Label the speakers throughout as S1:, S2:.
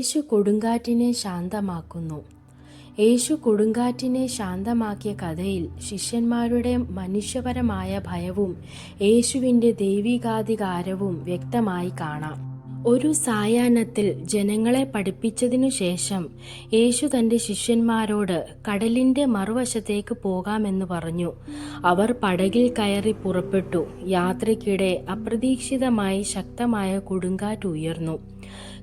S1: യേശു കൊടുങ്കാറ്റിനെ ശാന്തമാക്കുന്നു. യേശു കൊടുങ്കാറ്റിനെ ശാന്തമാക്കിയ കഥയിൽ ശിഷ്യന്മാരുടെ മനുഷ്യപരമായ ഭയവും യേശുവിൻ്റെ ദൈവികാധികാരവും വ്യക്തമായി കാണാം. ഒരു സായാഹ്നത്തിൽ ജനങ്ങളെ പഠിപ്പിച്ചതിനു ശേഷം യേശു തൻ്റെ ശിഷ്യന്മാരോട് കടലിൻ്റെ മറുവശത്തേക്ക് പോകാമെന്ന് പറഞ്ഞു. അവർ പടകിൽ കയറി പുറപ്പെട്ടു. യാത്രയ്ക്കിടെ അപ്രതീക്ഷിതമായി ശക്തമായ കൊടുങ്കാറ്റ് ഉയർന്നു.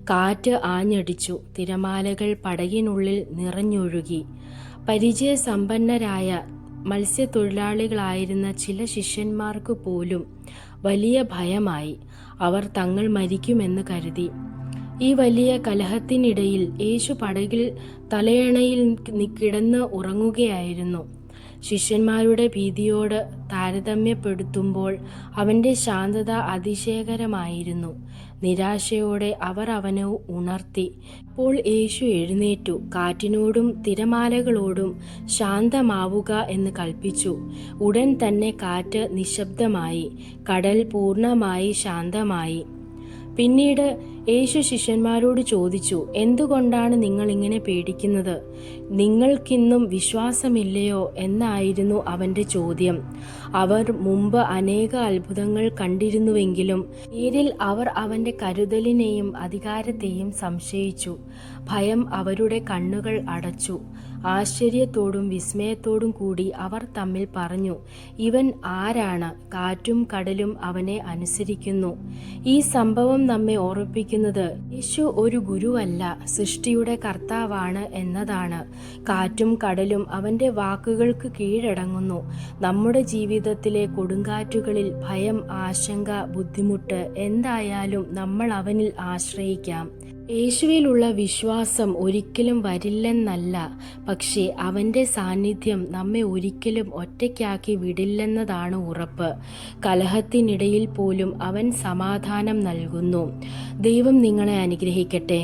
S1: കാറ്റ് ആഞ്ഞടിച്ചു. തിരമാലകൾ പടകിനുള്ളിൽ നിറഞ്ഞൊഴുകി. പരിചയസമ്പന്നരായ മത്സ്യത്തൊഴിലാളികളായിരുന്ന ചില ശിഷ്യന്മാർക്ക് പോലും വലിയ ഭയമായി. അവർ തങ്ങൾ മരിക്കുമെന്ന് കരുതി. ഈ വലിയ കലഹത്തിനിടയിൽ യേശു പടകിൽ തലയണയിൽ കിടന്ന് ഉറങ്ങുകയായിരുന്നു. ശിഷ്യന്മാരുടെ ഭീതിയോട് താരതമ്യപ്പെടുത്തുമ്പോൾ അവൻ്റെ ശാന്തത അതിശയകരമായിരുന്നു. നിരാശയോടെ അവർ അവനെ ഉണർത്തി. അപ്പോൾ യേശു എഴുന്നേറ്റു, കാറ്റിനോടും തിരമാലകളോടും ശാന്തമാവുക എന്ന് കൽപ്പിച്ചു. ഉടൻ തന്നെ കാറ്റ് നിശബ്ദമായി, കടൽ പൂർണ്ണമായി ശാന്തമായി. പിന്നീട് യേശു ശിഷ്യന്മാരോട് ചോദിച്ചു, എന്തുകൊണ്ടാണ് നിങ്ങൾ ഇങ്ങനെ പേടിക്കുന്നത്? നിങ്ങൾക്കിന്നും വിശ്വാസമില്ലയോ എന്നായിരുന്നു അവൻ്റെ ചോദ്യം. അവർ മുമ്പ് അനേക അത്ഭുതങ്ങൾ കണ്ടിരുന്നുവെങ്കിലും നേരിൽ അവർ അവൻ്റെ കരുതലിനെയും അധികാരത്തെയും സംശയിച്ചു. ഭയം അവരുടെ കണ്ണുകൾ അടച്ചു. ആശ്ചര്യത്തോടും വിസ്മയത്തോടും കൂടി അവർ തമ്മിൽ പറഞ്ഞു, ഇവൻ ആരാണ്? കാറ്റും കടലും അവനെ അനുസരിക്കുന്നു. ഈ സംഭവം നമ്മെ ഓർമ്മിപ്പിക്കുന്നത് യേശു ഒരു ഗുരുവല്ല, സൃഷ്ടിയുടെ കർത്താവാണ് എന്നതാണ്. കാറ്റും കടലും അവൻ്റെ വാക്കുകൾക്ക് കീഴടങ്ങുന്നു. നമ്മുടെ ജീവിതത്തിലെ കൊടുങ്കാറ്റുകളിൽ ഭയം, ആശങ്ക, ബുദ്ധിമുട്ട് എന്തായാലും നമ്മൾ അവനിൽ ആശ്രയിക്കാം. യേശുവിലുള്ള വിശ്വാസം ഒരിക്കലും വരില്ലെന്നല്ല, പക്ഷേ അവൻ്റെ സാന്നിധ്യം നമ്മെ ഒരിക്കലും ഒറ്റയ്ക്കാക്കി വിടില്ലെന്നതാണ് ഉറപ്പ്. കലഹത്തിനിടയിൽ പോലും അവൻ സമാധാനം നൽകുന്നു. ദൈവം നിങ്ങളെ അനുഗ്രഹിക്കട്ടെ.